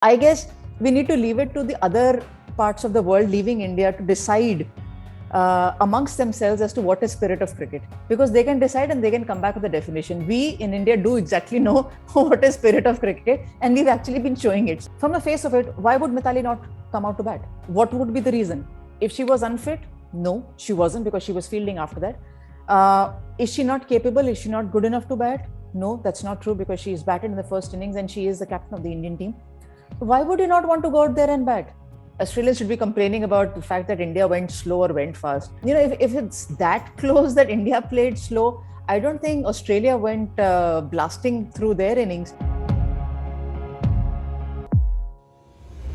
I guess we need to leave it to the other parts of the world, leaving India, to decide amongst themselves as to what is spirit of cricket, because they can decide and they can come back with a definition. We in India do exactly know what is spirit of cricket, and we've actually been showing it. From the face of it, why would MITHALI not come out to bat? What would be the reason? If she was unfit? No, she wasn't, because she was fielding after that. Is she not capable? Is she not good enough to bat? No, that's not true, because she is batted in the first innings and she is the captain of the Indian team. Why would you not want to go out there and bat? Australians should be complaining about the fact that India went slow or went fast. If it's that close that India played slow, I don't think Australia went blasting through their innings.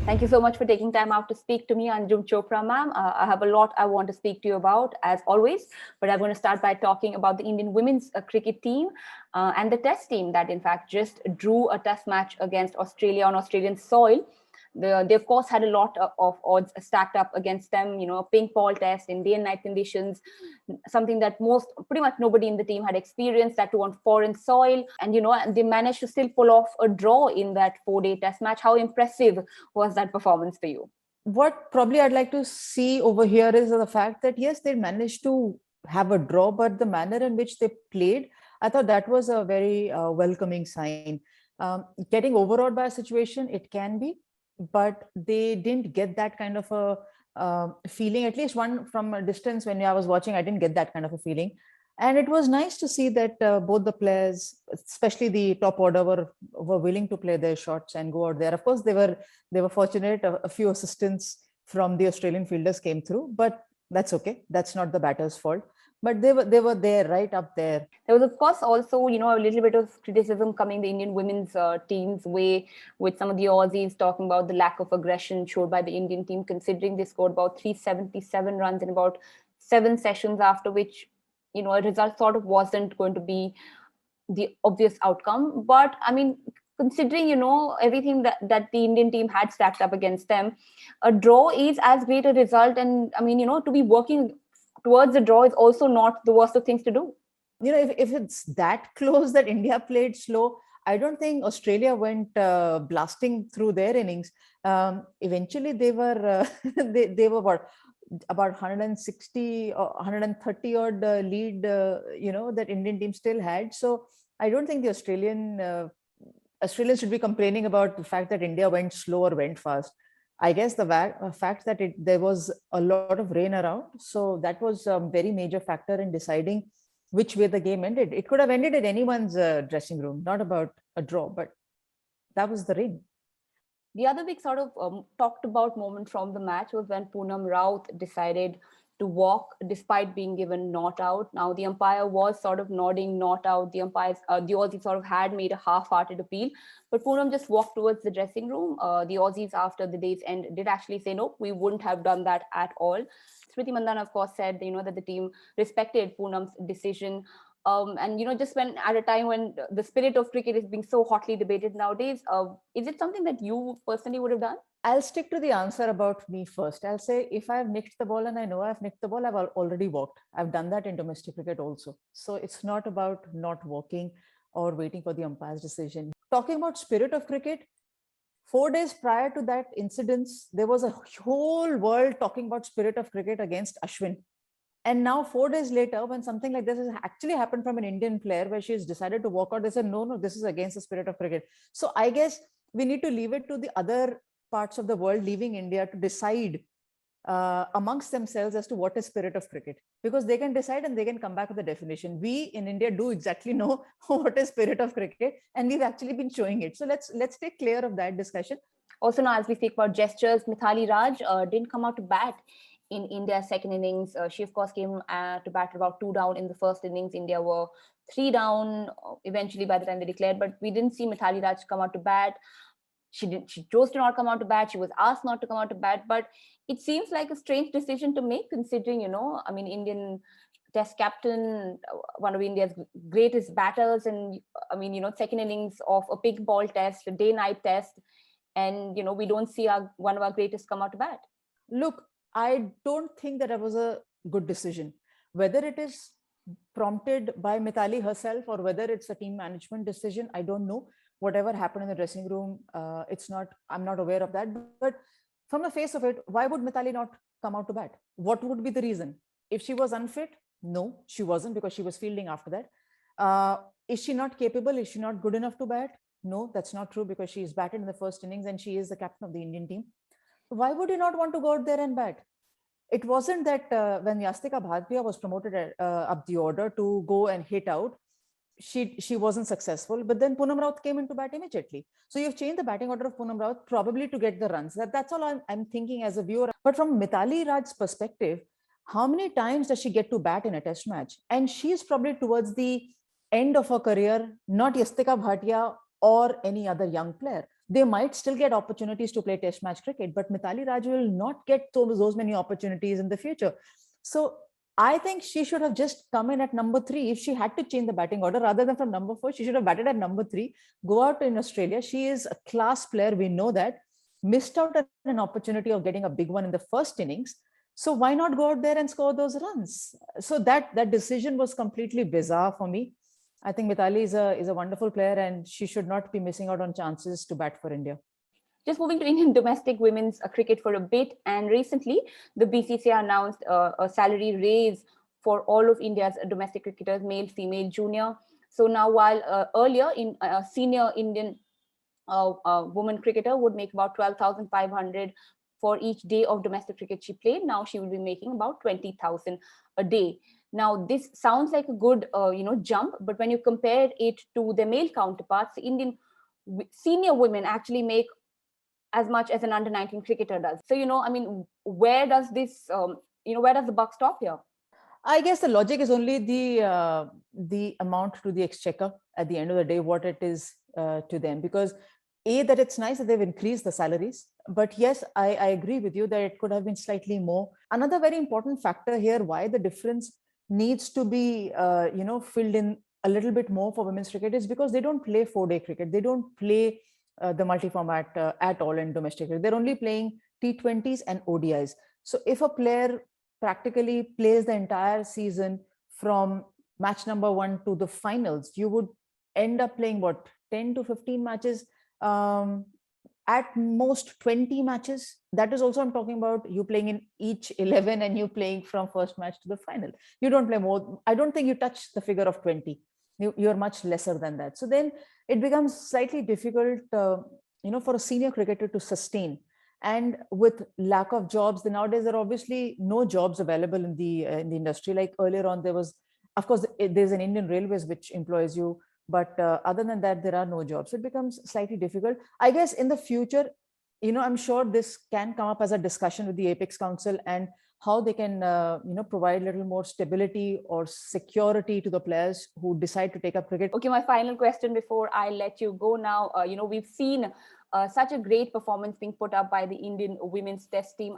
Thank you so much for taking time out to speak to me, Anjum Chopra, ma'am. I have a lot I want to speak to you about, as always, but I'm going to start by talking about the Indian women's cricket team and the test team that, in fact, just drew a test match against Australia on Australian soil. They of course, had a lot of odds stacked up against them, pink ball test in day and night conditions, something that pretty much nobody in the team had experienced, that too on foreign soil. And, they managed to still pull off a draw in that 4-day test match. How impressive was that performance for you? What probably I'd like to see over here is the fact that, yes, they managed to have a draw, but the manner in which they played, I thought that was a very welcoming sign. Getting overawed by a situation, it can be, but they didn't get that kind of a feeling. At least one from a distance, when I was watching, I didn't get that kind of a feeling. And it was nice to see that both the players, especially the top order, were willing to play their shots and go out there. Of course, they were fortunate. A few assistants from the Australian fielders came through, but that's okay. That's not the batter's fault. But they were there, right up there. There was, of course, also, a little bit of criticism coming the Indian women's team's way, with some of the Aussies talking about the lack of aggression showed by the Indian team, considering they scored about 377 runs in about 7 sessions, after which, a result sort of wasn't going to be the obvious outcome. But I mean, considering, everything that the Indian team had stacked up against them, a draw is as great a result. And I mean, to be working towards the draw is also not the worst of things to do. If it's that close that India played slow, I don't think Australia went blasting through their innings. Eventually, they were they were what, about 160 or 130 odd lead, that Indian team still had. So I don't think the Australians should be complaining about the fact that India went slow or went fast. I guess the fact that there was a lot of rain around, so that was a very major factor in deciding which way the game ended. It could have ended in anyone's dressing room, not about a draw, but that was the rain. The other big sort of talked about moment from the match was when Poonam Raut decided to walk despite being given not out. Now the umpire was sort of nodding not out. The Aussies sort of had made a half-hearted appeal, but Poonam just walked towards the dressing room. The Aussies, after the day's end, did actually say, no, we wouldn't have done that at all. Smriti Mandhana, of course, said that the team respected Poonam's decision. And just when at a time when the spirit of cricket is being so hotly debated nowadays, is it something that you personally would have done? I'll stick to the answer about me first. I'll say, if I've nicked the ball and I know I've nicked the ball, I've already walked. I've done that in domestic cricket also. So it's not about not walking or waiting for the umpire's decision. Talking about spirit of cricket, 4 days prior to that incident, there was a whole world talking about spirit of cricket against Ashwin. And now 4 days later, when something like this has actually happened from an Indian player, where she's decided to walk out, they said, no, this is against the spirit of cricket. So I guess we need to leave it to the other parts of the world, leaving India, to decide amongst themselves as to what is spirit of cricket, because they can decide and they can come back with a definition. We in India do exactly know what is spirit of cricket, and we've actually been showing it. So let's take clear of that discussion. Also, now as we speak about gestures, Mithali Raj didn't come out to bat in India's second innings. She, of course, came to bat about 2 down in the first innings. India were 3 down eventually by the time they declared, but we didn't see Mithali Raj come out to bat. She chose to not come out to bat. She was asked not to come out to bat, but it seems like a strange decision to make, considering, Indian test captain, one of India's greatest batters, and second innings of a pink ball test, a day-night test, and we don't see one of our greatest come out to bat. Look, I don't think that was a good decision. Whether it is prompted by Mithali herself or whether it's a team management decision, I don't know. whatever happened in the dressing room, I'm not aware of that. But from the face of it, why would MITHALI not come out to bat? What would be the reason? If she was unfit? No, she wasn't, because she was fielding after that. Is she not capable? Is she not good enough to bat? No, that's not true, because she is batted in the first innings and she is the captain of the Indian team. Why would you not want to go out there and bat? It wasn't that when Yastika Bhatia was promoted up the order to go and hit out, she wasn't successful, but then Poonam Raut came into bat immediately. So you've changed the batting order of Poonam Raut probably to get the runs. That's all I'm thinking as a viewer. But from MITHALI Raj's perspective, how many times does she get to bat in a test match? And she's probably towards the end of her career, not Yastika Bhatia or any other young player. They might still get opportunities to play test match cricket, but MITHALI Raj will not get those many opportunities in the future. So I think she should have just come in at number 3. If she had to change the batting order, rather than from number 4, she should have batted at number 3, go out in Australia. She is a class player. We know that. Missed out on an opportunity of getting a big one in the first innings. So why not go out there and score those runs? So that decision was completely bizarre for me. I think MITHALI is a wonderful player, and she should not be missing out on chances to bat for India. Just moving to Indian domestic women's cricket for a bit, and recently the BCCI announced a salary raise for all of India's domestic cricketers, male, female, junior. So now, while earlier in a senior Indian woman cricketer would make about 12,500 for each day of domestic cricket she played, now she will be making about 20,000 a day. Now, this sounds like a good jump, but when you compare it to the male counterparts, the Indian senior women actually make as much as an under-19 cricketer does. So, I mean, where does this, where does the buck stop here? I guess the logic is only the amount to the exchequer at the end of the day, what it is to them. Because that it's nice that they've increased the salaries. But yes, I agree with you that it could have been slightly more. Another very important factor here, why the difference needs to be, filled in a little bit more for women's cricket, is because they don't play 4-day cricket. They don't play the multi-format at all in domestic cricket. They're only playing T20s and ODIs. So if a player practically plays the entire season from match number 1 to the finals, you would end up playing 10 to 15 matches, at most 20 matches. That is also, I'm talking about you playing in each 11 and you playing from first match to the final. You don't play more. I don't think you touch the figure of 20. You're much lesser than that. So then it becomes slightly difficult, for a senior cricketer to sustain. And with lack of jobs, nowadays there are obviously no jobs available in the industry. Like earlier on, there was, of course, there's an Indian Railways which employs you, but other than that, there are no jobs. So it becomes slightly difficult. I guess in the future, I'm sure this can come up as a discussion with the Apex Council, and how they can, provide a little more stability or security to the players who decide to take up cricket. Okay, my final question before I let you go now. We've seen such a great performance being put up by the Indian women's test team.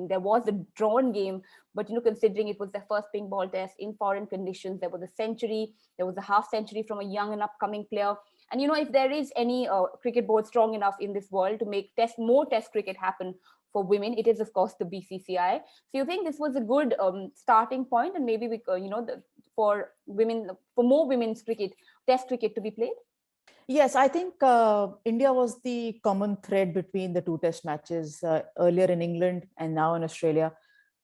There was a drawn game, but considering it was their first pink ball test in foreign conditions, there was a century, there was a half century from a young and upcoming player. And if there is any cricket board strong enough in this world to make more test cricket happen for women, it is of course the BCCI. So you think this was a good starting point, and maybe we, for more women's cricket, test cricket to be played? Yes, I think India was the common thread between the 2 test matches earlier in England and now in Australia.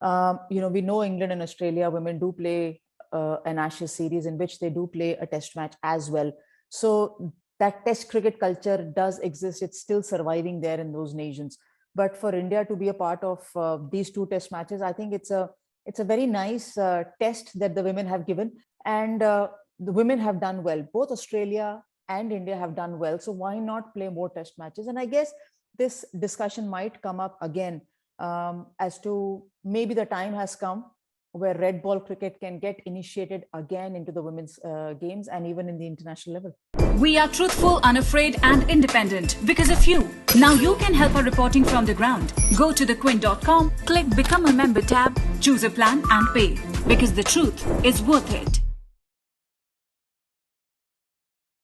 We know England and Australia women do play an Ashes series in which they do play a test match as well. So that test cricket culture does exist. It's still surviving there in those nations. But for India to be a part of these 2 test matches, I think it's a very nice test that the women have given. And the women have done well. Both Australia and India have done well. So why not play more test matches? And I guess this discussion might come up again as to maybe the time has come where red ball cricket can get initiated again into the women's games and even in the international level. We are truthful, unafraid and independent because of you. Now you can help our reporting from the ground. Go to thequint.com, click Become a Member tab, choose a plan and pay. Because the truth is worth it.